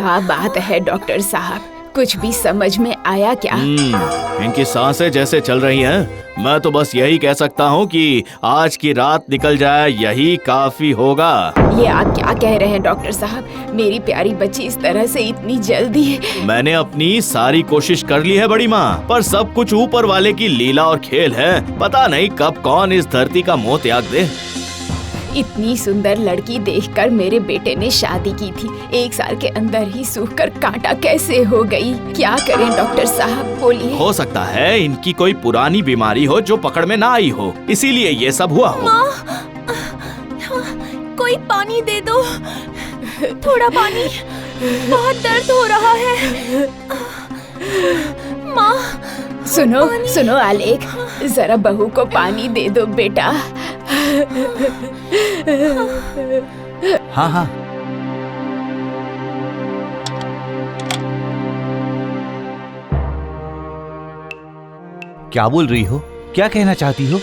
क्या बात है डॉक्टर साहब, कुछ भी समझ में आया क्या? इनकी सांसें जैसे चल रही हैं, मैं तो बस यही कह सकता हूँ कि आज की रात निकल जाए यही काफी होगा। ये आप क्या कह रहे हैं डॉक्टर साहब? मेरी प्यारी बच्ची इस तरह से इतनी जल्दी? मैंने अपनी सारी कोशिश कर ली है बड़ी माँ, पर सब कुछ ऊपर वाले की लीला और खेल है। पता नहीं कब कौन इस धरती का मोह त्याग दे। इतनी सुंदर लड़की देखकर मेरे बेटे ने शादी की थी, 1 साल के अंदर ही सूख कर कांटा कैसे हो गई? क्या करें डॉक्टर साहब, बोलिए। हो सकता है इनकी कोई पुरानी बीमारी हो जो पकड़ में ना आई हो, इसीलिए ये सब हुआ हो। माँ, कोई पानी दे दो, थोड़ा पानी, बहुत दर्द हो रहा है। माँ, सुनो सुनो आलेख, जरा बहू को पानी दे दो बेटा। हाँ हाँ। क्या बोल रही हो? क्या कहना चाहती हो?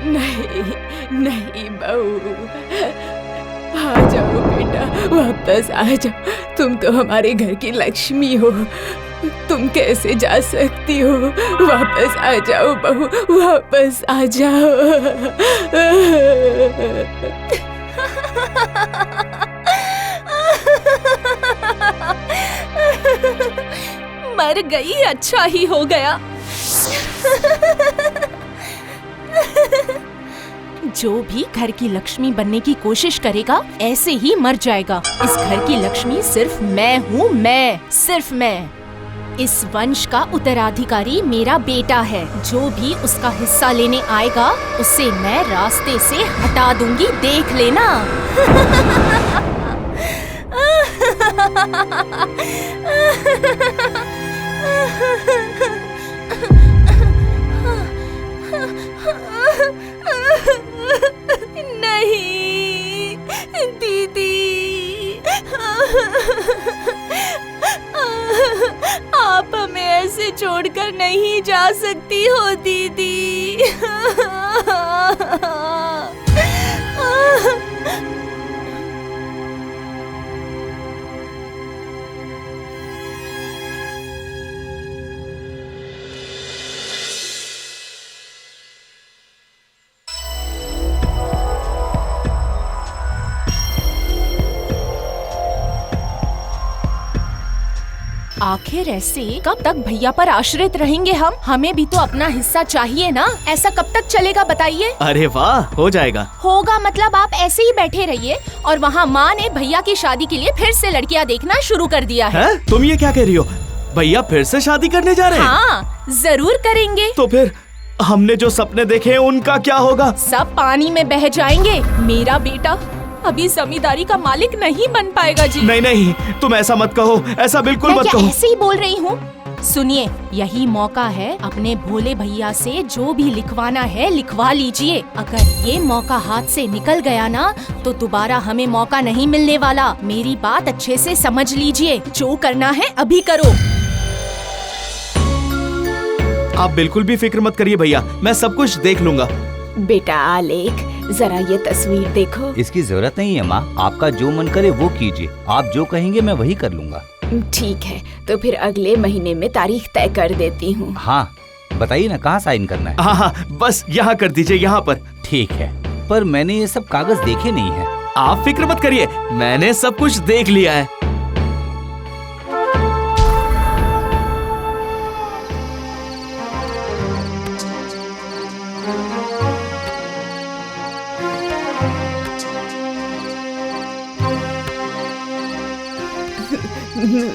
नहीं नहीं बहू, आ जाओ बेटा, वापस आ जाओ। तुम तो हमारे घर की लक्ष्मी हो, तुम कैसे जा सकती हो? वापस आ जाओ बहू, वापस आ जाओ। मर गई, अच्छा ही हो गया। जो भी घर की लक्ष्मी बनने की कोशिश करेगा ऐसे ही मर जाएगा। इस घर की लक्ष्मी सिर्फ मैं हूँ, मैं, सिर्फ मैं। इस वंश का उत्तराधिकारी मेरा बेटा है। जो भी उसका हिस्सा लेने आएगा उसे मैं रास्ते से हटा दूंगी, देख लेना। नहीं दीदी, आप हमें ऐसे छोड़कर नहीं जा सकती हो दीदी। आखिर ऐसे कब तक भैया पर आश्रित रहेंगे हम? हमें भी तो अपना हिस्सा चाहिए ना। ऐसा कब तक चलेगा बताइए? अरे वाह, हो जाएगा। होगा मतलब आप ऐसे ही बैठे रहिए। और वहाँ माँ ने भैया की शादी के लिए फिर से लड़कियाँ देखना शुरू कर दिया है। तुम ये क्या कह रही हो? भैया फिर से शादी करने जा रहे हैं? हाँ, जरूर करेंगे। तो फिर हमने जो सपने देखे हैं उनका क्या होगा? सब पानी में बह जाएंगे। मेरा बेटा अभी जमींदारी का मालिक नहीं बन पाएगा जी। नहीं नहीं, तुम ऐसा मत कहो, ऐसा बिल्कुल मत कहो। मैं ऐसे ही बोल रही हूँ। सुनिए, यही मौका है, अपने भोले भैया से जो भी लिखवाना है लिखवा लीजिए। अगर ये मौका हाथ से निकल गया ना तो दोबारा हमें मौका नहीं मिलने वाला। मेरी बात अच्छे से समझ लीजिए। जो करना है अभी करो। आप बिल्कुल भी फिक्र मत करिए भैया, मैं सब कुछ देख लूंगा। बेटा आलेख, जरा ये तस्वीर देखो। इसकी जरूरत नहीं है माँ, आपका जो मन करे वो कीजिए। आप जो कहेंगे मैं वही कर लूँगा। ठीक है, तो फिर अगले महीने में तारीख तय कर देती हूँ। हाँ बताइए ना, कहाँ साइन करना है? हाँ हाँ, बस यहाँ कर दीजिए, यहाँ पर। ठीक है, पर मैंने ये सब कागज देखे नहीं है। आप फिक्र मत करिए, मैंने सब कुछ देख लिया है।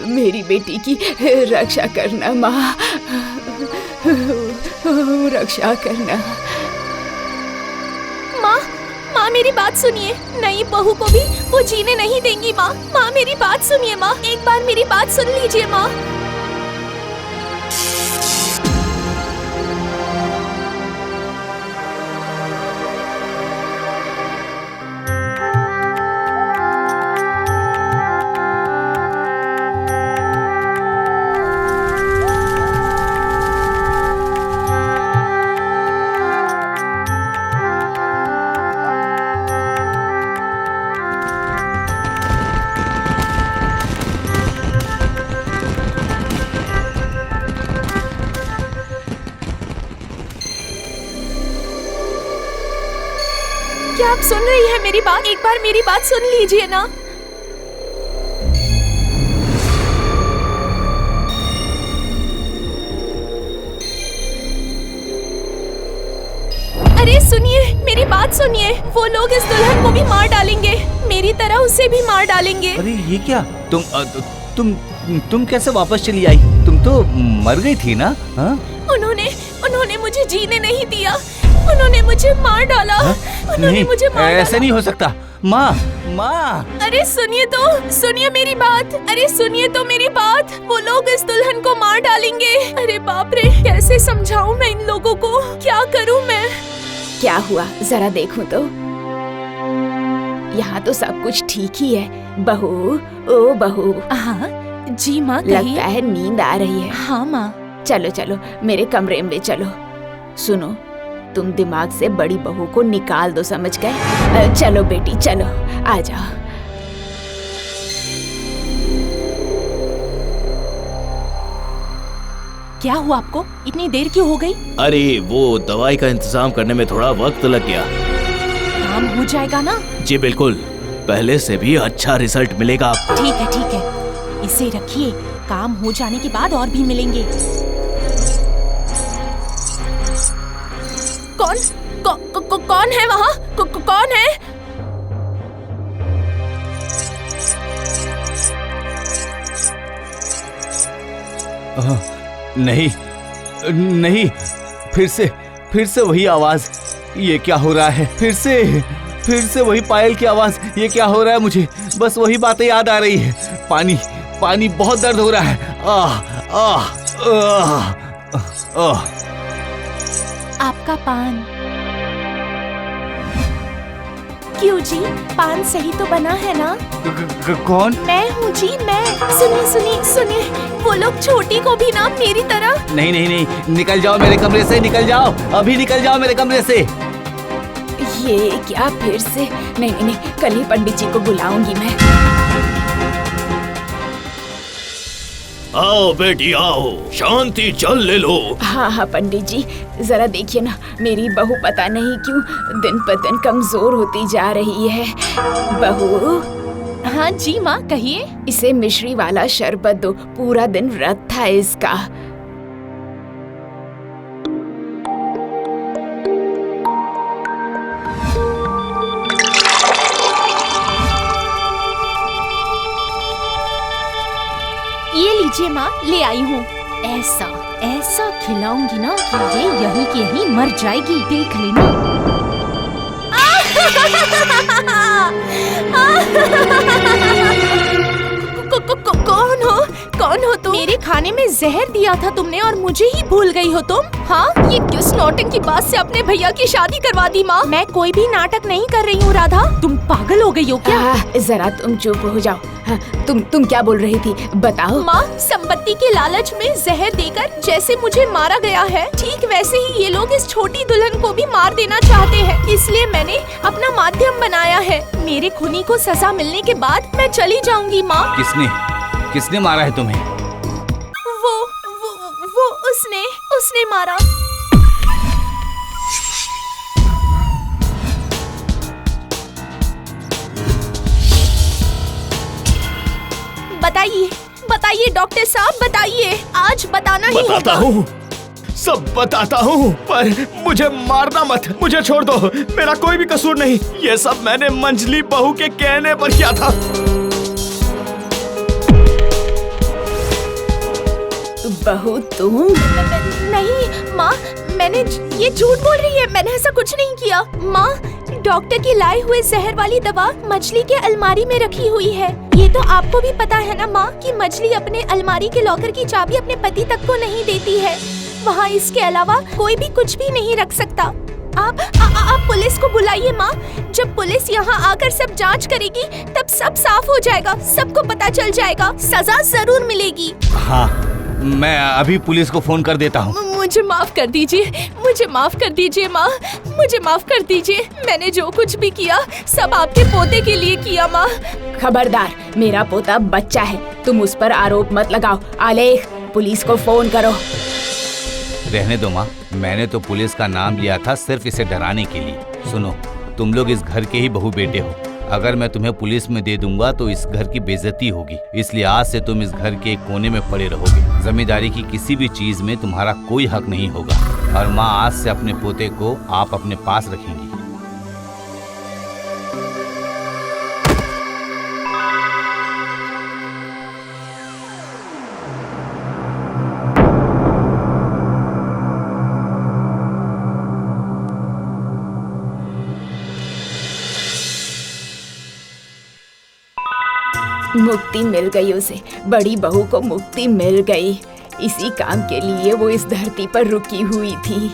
मेरी बेटी की रक्षा करना माँ, रक्षा करना। माँ मेरी बात सुनिए। नई बहू को भी वो जीने नहीं देंगी माँ। माँ मेरी बात सुनिए माँ, एक बार मेरी बात सुन लीजिए माँ। क्या आप सुन रही है मेरी बात? एक बार मेरी बात सुन लीजिए ना। अरे सुनिए, मेरी बात सुनिए। वो लोग इस दुल्हन को भी मार डालेंगे, मेरी तरह उसे भी मार डालेंगे। अरे ये क्या? तुम कैसे वापस चली आई? तुम तो मर गई थी ना? हाँ? उन्होंने मुझे जीने नहीं दिया, उन्होंने मुझे मार डाला। उन्होंने मुझे मार डाला। ऐसे नहीं हो सकता। माँ। अरे सुनिए मेरी बात। अरे सुनिए तो मेरी बात। वो लोग इस दुल्हन को मार डालेंगे। अरे बाप रे, कैसे समझाऊं मैं इन लोगों को? क्या करूं मैं? क्या हुआ, जरा देखूं तो। यहाँ तो सब कुछ ठीक ही है। बहू, ओ बहू। हाँ जी माँ, कहिए। लगता है नींद आ रही है। हाँ माँ। चलो चलो मेरे कमरे में चलो। सुनो, तुम दिमाग से बड़ी बहू को निकाल दो, समझ गए? चलो बेटी चलो, आ जाओ। क्या हुआ आपको? इतनी देर क्यों हो गई? अरे वो दवाई का इंतजाम करने में थोड़ा वक्त लग गया। काम हो जाएगा ना? जी बिल्कुल, पहले से भी अच्छा रिजल्ट मिलेगा आपको। ठीक है, इसे रखिए, काम हो जाने के बाद और भी मिलेंगे। कौन है वहाँ? कौन है? नहीं, फिर से वही आवाज। ये क्या हो रहा है? फिर से वही पायल की आवाज। ये क्या हो रहा है? मुझे बस वही बातें याद आ रही है। पानी, बहुत दर्द हो रहा है। आपका पान। क्यों जी, पान सही तो बना है ना? कौन? मैं हूँ जी, मैं। सुनिए, वो लोग छोटी को भी ना मेरी तरह। नहीं, निकल जाओ मेरे कमरे से, निकल जाओ, अभी निकल जाओ मेरे कमरे से। ये क्या फिर से? नहीं, कल ही पंडित जी को बुलाऊंगी मैं। आओ बेटी आओ, शांति जल ले लो। हाँ पंडित जी, जरा देखिए ना, मेरी बहू पता नहीं क्यों दिन पर दिन कमजोर होती जा रही है। बहू। हाँ जी माँ, कहिए। इसे मिश्री वाला शरबत दो, पूरा दिन व्रत था इसका। ये लीजिए माँ, ले आई हूँ। ऐसा खिलाऊंगी ना कि ये यहीं की यहीं मर जाएगी, देख लेना। कौन हो तुम? मेरे खाने में जहर दिया था तुमने और मुझे ही भूल गई हो तुम? हाँ, ये किस नौटंकी बात से अपने भैया की शादी करवा दी माँ? मैं कोई भी नाटक नहीं कर रही हूँ राधा, तुम पागल हो गई हो क्या? जरा तुम चुप हो जाओ। तुम क्या बोल रही थी, बताओ। माँ, संपत्ति के लालच में जहर देकर जैसे मुझे मारा गया है, ठीक वैसे ही ये लोग इस छोटी दुल्हन को भी मार देना चाहते हैं। इसलिए मैंने अपना माध्यम बनाया है। मेरे खूनी को सजा मिलने के बाद मैं चली जाऊंगी माँ। किसने मारा है तुम्हें? वो उसने मारा। बताइए डॉक्टर साहब, बताइए। आज बताना ही होगा। बताता हूँ, सब बताता हूँ, पर मुझे मारना मत, मुझे छोड़ दो। मेरा कोई भी कसूर नहीं, ये सब मैंने मंजली बहू के कहने पर किया था। बहू तुम? नहीं माँ, मैंने ये झूठ बोल रही है, मैंने ऐसा कुछ नहीं किया। माँ, डॉक्टर की लाई हुए जहर वाली दवा मछली के अलमारी में रखी हुई है। ये तो आपको भी पता है ना माँ कि मछली अपने अलमारी के लॉकर की चाबी अपने पति तक को नहीं देती है। वहाँ इसके अलावा कोई भी कुछ भी नहीं रख सकता। आप पुलिस को बुलाइए माँ। जब पुलिस यहाँ आकर सब जांच करेगी तब सब साफ हो जाएगा, सबको पता चल जाएगा, सजा जरूर मिलेगी। हाँ, मैं अभी पुलिस को फोन कर देता हूँ। मुझे माफ कर दीजिए, माँ, मुझे माफ कर दीजिए। मैंने जो कुछ भी किया सब आपके पोते के लिए किया माँ। खबरदार, मेरा पोता बच्चा है, तुम उस पर आरोप मत लगाओ। आलेख, पुलिस को फोन करो। रहने दो माँ, मैंने तो पुलिस का नाम लिया था सिर्फ इसे डराने के लिए। सुनो, तुम लोग इस घर के ही बहू बेटे हो। अगर मैं तुम्हें पुलिस में दे दूंगा तो इस घर की बेइज्जती होगी, इसलिए आज से तुम इस घर के एक कोने में पड़े रहोगे। जमींदारी की किसी भी चीज में तुम्हारा कोई हक नहीं होगा। और माँ आज से अपने पोते को आप अपने पास रखेंगी। मुक्ति मिल गई उसे, बड़ी बहू को मुक्ति मिल गई। इसी काम के लिए वो इस धरती पर रुकी हुई थी।